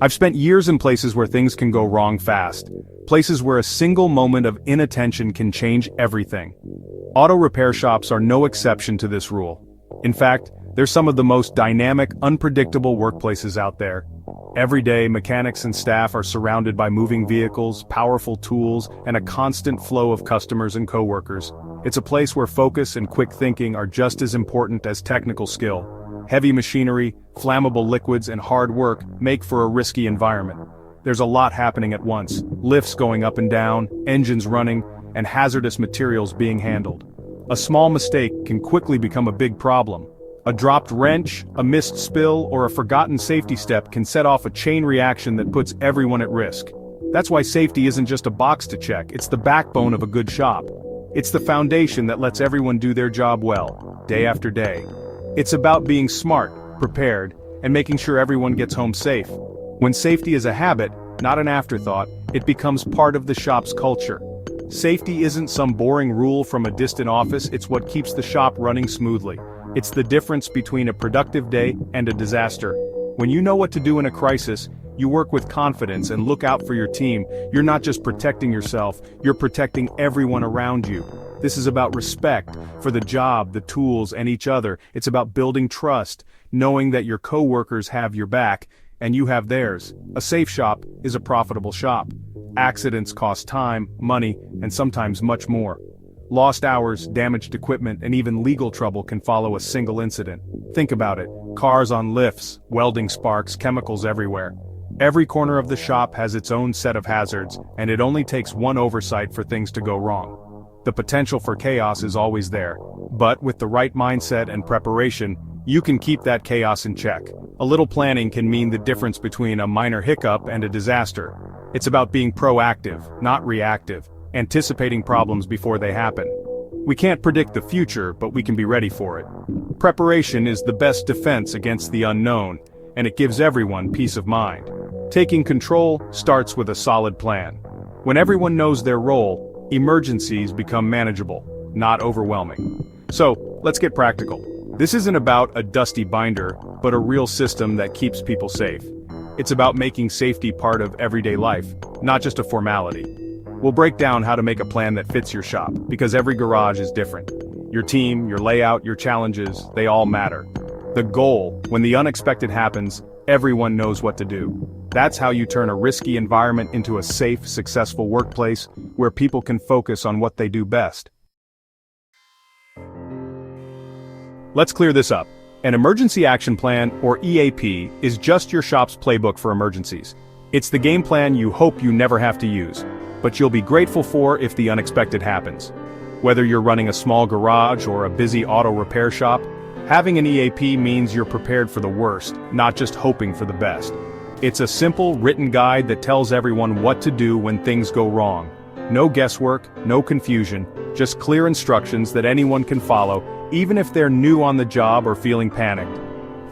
I've spent years in places where things can go wrong fast. Places where a single moment of inattention can change everything. Auto repair shops are no exception to this rule. In fact, they're some of the most dynamic, unpredictable workplaces out there. Every day, mechanics and staff are surrounded by moving vehicles, powerful tools, and a constant flow of customers and coworkers. It's a place where focus and quick thinking are just as important as technical skill. Heavy machinery, flammable liquids, and hard work make for a risky environment. There's a lot happening at once: lifts going up and down, engines running, and hazardous materials being handled. A small mistake can quickly become a big problem. A dropped wrench, a missed spill, or a forgotten safety step can set off a chain reaction that puts everyone at risk. That's why safety isn't just a box to check, it's the backbone of a good shop. It's the foundation that lets everyone do their job well, day after day. It's about being smart, prepared, and making sure everyone gets home safe. When safety is a habit, not an afterthought, it becomes part of the shop's culture. Safety isn't some boring rule from a distant office, it's what keeps the shop running smoothly. It's the difference between a productive day and a disaster. When you know what to do in a crisis, you work with confidence and look out for your team. You're not just protecting yourself, you're protecting everyone around you. This is about respect for the job, the tools, and each other. It's about building trust, knowing that your coworkers have your back, and you have theirs. A safe shop is a profitable shop. Accidents cost time, money, and sometimes much more. Lost hours, damaged equipment, and even legal trouble can follow a single incident. Think about it: cars on lifts, welding sparks, chemicals everywhere. Every corner of the shop has its own set of hazards, and it only takes one oversight for things to go wrong. The potential for chaos is always there, but with the right mindset and preparation, you can keep that chaos in check. A little planning can mean the difference between a minor hiccup and a disaster. It's about being proactive, not reactive, anticipating problems before they happen. We can't predict the future, but we can be ready for it. Preparation is the best defense against the unknown, and it gives everyone peace of mind. Taking control starts with a solid plan. When everyone knows their role, emergencies become manageable, not overwhelming. So, let's get practical. This isn't about a dusty binder, but a real system that keeps people safe. It's about making safety part of everyday life, not just a formality. We'll break down how to make a plan that fits your shop, because every garage is different. Your team, your layout, your challenges, they all matter. The goal, when the unexpected happens, everyone knows what to do. That's how you turn a risky environment into a safe, successful workplace where people can focus on what they do best. Let's clear this up. An emergency action plan, or EAP, is just your shop's playbook for emergencies. It's the game plan you hope you never have to use, but you'll be grateful for if the unexpected happens. Whether you're running a small garage or a busy auto repair shop, having an EAP means you're prepared for the worst, not just hoping for the best. It's a simple, written guide that tells everyone what to do when things go wrong. No guesswork, no confusion, just clear instructions that anyone can follow, even if they're new on the job or feeling panicked.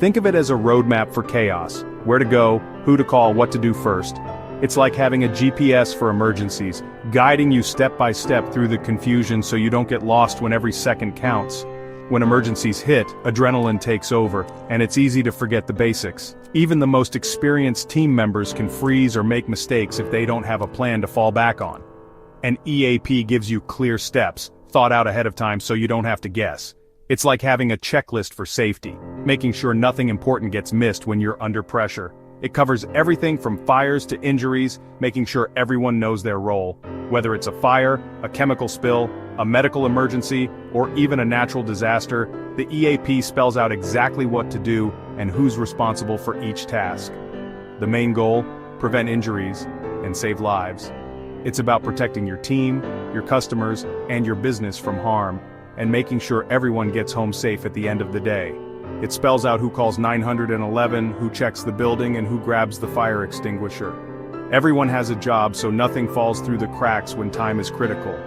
Think of it as a roadmap for chaos: where to go, who to call, what to do first. It's like having a GPS for emergencies, guiding you step by step through the confusion so you don't get lost when every second counts. When emergencies hit, adrenaline takes over, and it's easy to forget the basics. Even the most experienced team members can freeze or make mistakes if they don't have a plan to fall back on. An EAP gives you clear steps, thought out ahead of time so you don't have to guess. It's like having a checklist for safety, making sure nothing important gets missed when you're under pressure. It covers everything from fires to injuries, making sure everyone knows their role. Whether it's a fire, a chemical spill, a medical emergency, or even a natural disaster, the EAP spells out exactly what to do and who's responsible for each task. The main goal: prevent injuries and save lives. It's about protecting your team, your customers, and your business from harm, and making sure everyone gets home safe at the end of the day. It spells out who calls 911, who checks the building, and who grabs the fire extinguisher. Everyone has a job, so nothing falls through the cracks when time is critical.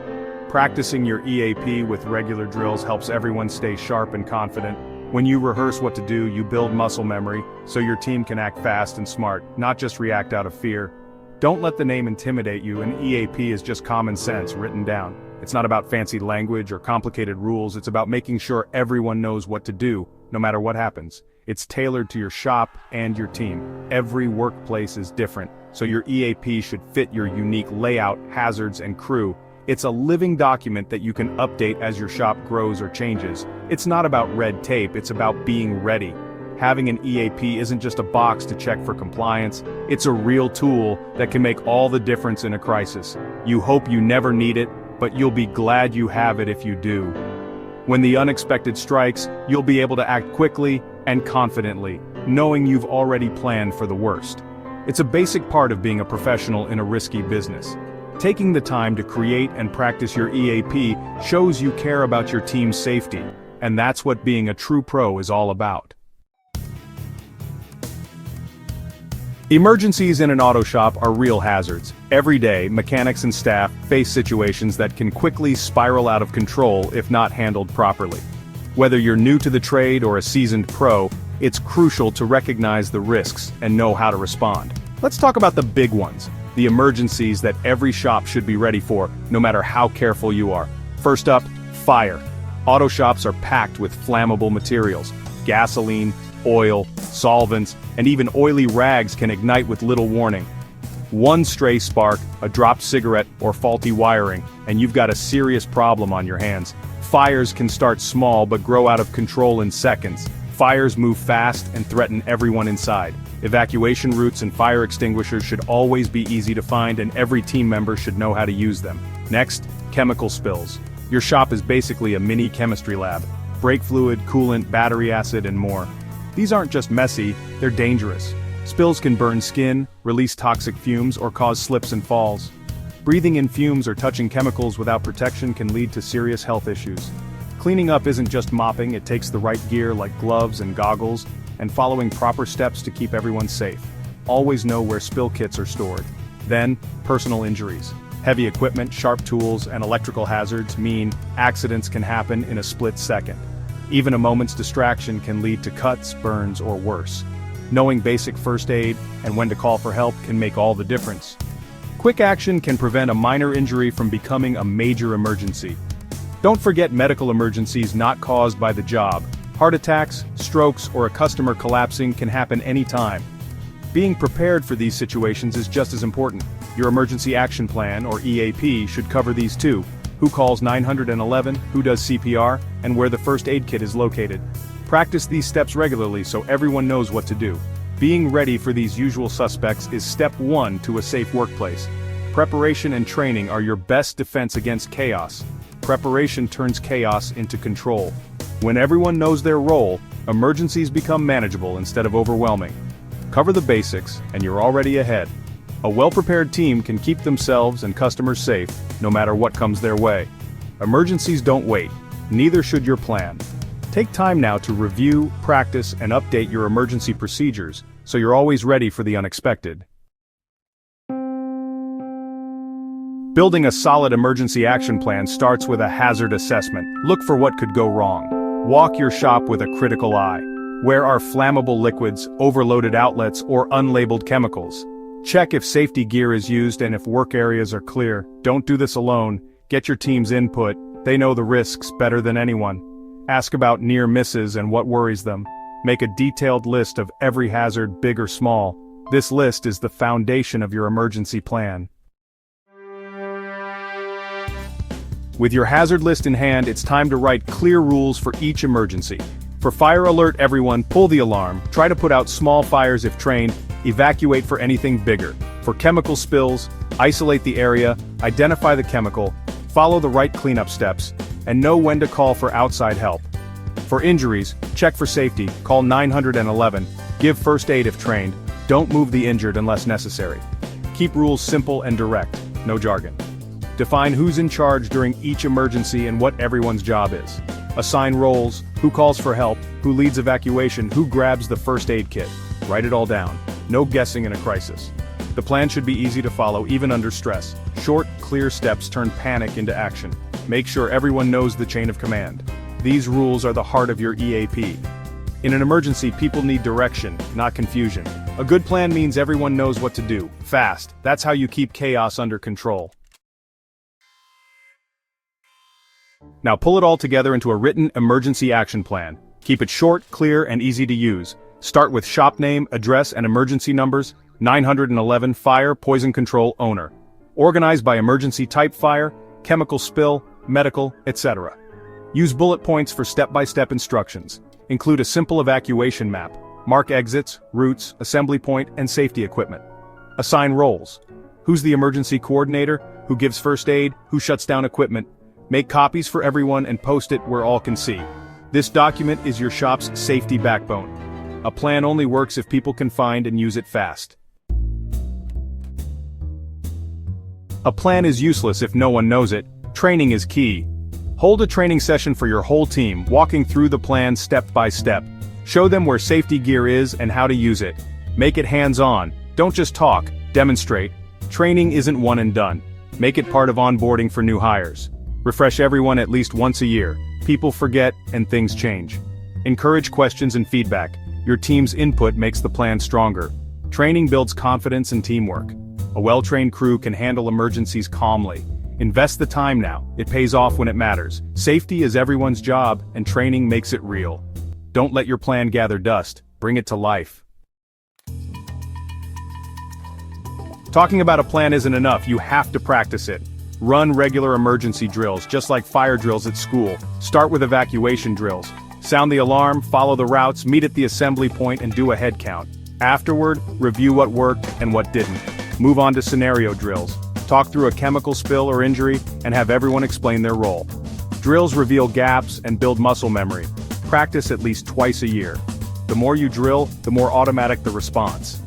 Practicing your EAP with regular drills helps everyone stay sharp and confident. When you rehearse what to do, you build muscle memory, so your team can act fast and smart, not just react out of fear. Don't let the name intimidate you. An EAP is just common sense written down. It's not about fancy language or complicated rules, it's about making sure everyone knows what to do, no matter what happens. It's tailored to your shop and your team. Every workplace is different, so your EAP should fit your unique layout, hazards, and crew. It's a living document that you can update as your shop grows or changes. It's not about red tape, it's about being ready. Having an EAP isn't just a box to check for compliance, it's a real tool that can make all the difference in a crisis. You hope you never need it, but you'll be glad you have it if you do. When the unexpected strikes, you'll be able to act quickly and confidently, knowing you've already planned for the worst. It's a basic part of being a professional in a risky business. Taking the time to create and practice your EAP shows you care about your team's safety, and that's what being a true pro is all about. Emergencies in an auto shop are real hazards. Every day, mechanics and staff face situations that can quickly spiral out of control if not handled properly. Whether you're new to the trade or a seasoned pro, it's crucial to recognize the risks and know how to respond. Let's talk about the big ones, the emergencies that every shop should be ready for, no matter how careful you are. First up, fire. Auto shops are packed with flammable materials. Gasoline, oil, solvents, and even oily rags can ignite with little warning. One stray spark, a dropped cigarette, or faulty wiring, and you've got a serious problem on your hands. Fires can start small but grow out of control in seconds. Fires move fast and threaten everyone inside. Evacuation routes and fire extinguishers should always be easy to find, and every team member should know how to use them. Next, chemical spills. Your shop is basically a mini chemistry lab. Brake fluid, coolant, battery acid, and more. These aren't just messy, they're dangerous. Spills can burn skin, release toxic fumes, or cause slips and falls. Breathing in fumes or touching chemicals without protection can lead to serious health issues. Cleaning up isn't just mopping, it takes the right gear like gloves and goggles, and following proper steps to keep everyone safe. Always know where spill kits are stored. Then, personal injuries. Heavy equipment, sharp tools, and electrical hazards mean accidents can happen in a split second. Even a moment's distraction can lead to cuts, burns, or worse. Knowing basic first aid and when to call for help can make all the difference. Quick action can prevent a minor injury from becoming a major emergency. Don't forget medical emergencies not caused by the job. Heart attacks, strokes, or a customer collapsing can happen anytime. Being prepared for these situations is just as important. Your emergency action plan, or EAP, should cover these too. Who calls 911, who does CPR, and where the first aid kit is located. Practice these steps regularly so everyone knows what to do. Being ready for these usual suspects is step 1 to a safe workplace. Preparation and training are your best defense against chaos. Preparation turns chaos into control. When everyone knows their role, emergencies become manageable instead of overwhelming. Cover the basics, and you're already ahead. A well-prepared team can keep themselves and customers safe, no matter what comes their way. Emergencies don't wait, neither should your plan. Take time now to review, practice, and update your emergency procedures, so you're always ready for the unexpected. Building a solid emergency action plan starts with a hazard assessment. Look for what could go wrong. Walk your shop with a critical eye. Where are flammable liquids, overloaded outlets, or unlabeled chemicals? Check if safety gear is used and if work areas are clear. Don't do this alone. Get your team's input. They know the risks better than anyone. Ask about near misses and what worries them. Make a detailed list of every hazard, big or small. This list is the foundation of your emergency plan. With your hazard list in hand, it's time to write clear rules for each emergency. For fire alert everyone, pull the alarm, try to put out small fires if trained, evacuate for anything bigger. For chemical spills, isolate the area, identify the chemical, follow the right cleanup steps, and know when to call for outside help. For injuries, check for safety, call 911, give first aid if trained, don't move the injured unless necessary. Keep rules simple and direct, no jargon. Define who's in charge during each emergency and what everyone's job is. Assign roles, who calls for help, who leads evacuation, who grabs the first aid kit. Write it all down. No guessing in a crisis. The plan should be easy to follow even under stress. Short, clear steps turn panic into action. Make sure everyone knows the chain of command. These rules are the heart of your EAP. In an emergency, people need direction, not confusion. A good plan means everyone knows what to do, fast. That's how you keep chaos under control. Now pull it all together into a written emergency action plan. Keep it short, clear, and easy to use. Start with shop name, address, and emergency numbers. 911 Fire, Poison Control, Owner. Organize by emergency type: fire, chemical spill, medical, etc. Use bullet points for step-by-step instructions. Include a simple evacuation map. Mark exits, routes, assembly point, and safety equipment. Assign roles. Who's the emergency coordinator? Who gives first aid? Who shuts down equipment? Make copies for everyone and post it where all can see. This document is your shop's safety backbone. A plan only works if people can find and use it fast. A plan is useless if no one knows it. Training is key. Hold a training session for your whole team, walking through the plan step by step. Show them where safety gear is and how to use it. Make it hands-on. Don't just talk, demonstrate. Training isn't one and done. Make it part of onboarding for new hires. Refresh everyone at least once a year. People forget, and things change. Encourage questions and feedback. Your team's input makes the plan stronger. Training builds confidence and teamwork. A well-trained crew can handle emergencies calmly. Invest the time now. It pays off when it matters. Safety is everyone's job, and training makes it real. Don't let your plan gather dust. Bring it to life. Talking about a plan isn't enough. You have to practice it. Run regular emergency drills, just like fire drills at school. Start with evacuation drills. Sound the alarm, follow the routes, meet at the assembly point, and do a head count. Afterward, review what worked and what didn't. Move on to scenario drills. Talk through a chemical spill or injury, and have everyone explain their role. Drills reveal gaps and build muscle memory. Practice at least twice a year. The more you drill, the more automatic the response.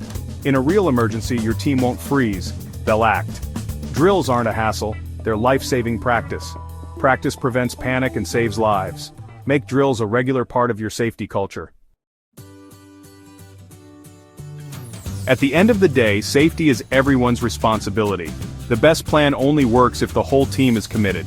In a real emergency, your team won't freeze, they'll act. Drills aren't a hassle, they're life-saving practice. Practice prevents panic and saves lives. Make drills a regular part of your safety culture. At the end of the day, safety is everyone's responsibility. The best plan only works if the whole team is committed.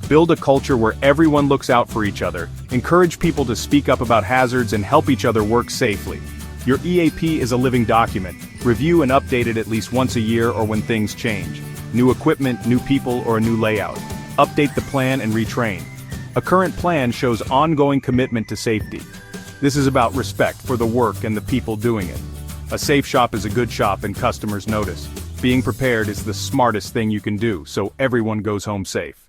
Build a culture where everyone looks out for each other. Encourage people to speak up about hazards and help each other work safely. Your EAP is a living document. Review and update it at least once a year or when things change. New equipment, new people, or a new layout. Update the plan and retrain. A current plan shows ongoing commitment to safety. This is about respect for the work and the people doing it. A safe shop is a good shop and customers notice. Being prepared is the smartest thing you can do, so everyone goes home safe.